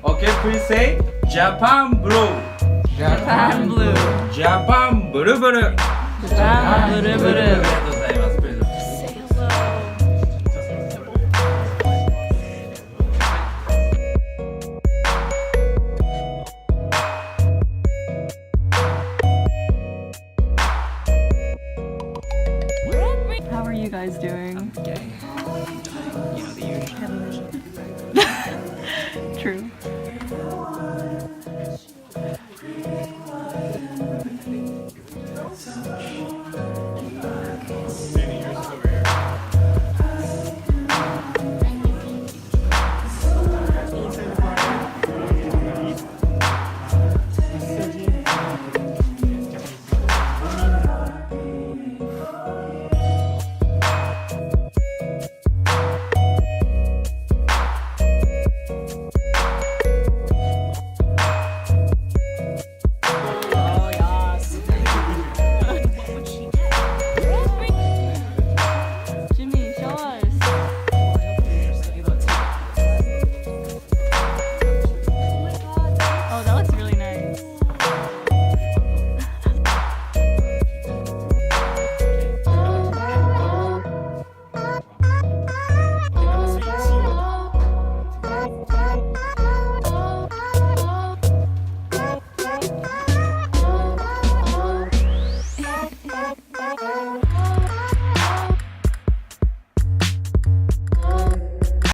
Okay, please say Japan blue. Japan blue. Japan blue blue. Japan blue あり blue. がとうございます。プレゼント Say hello. How are you guys doing? Okay. You know the usual.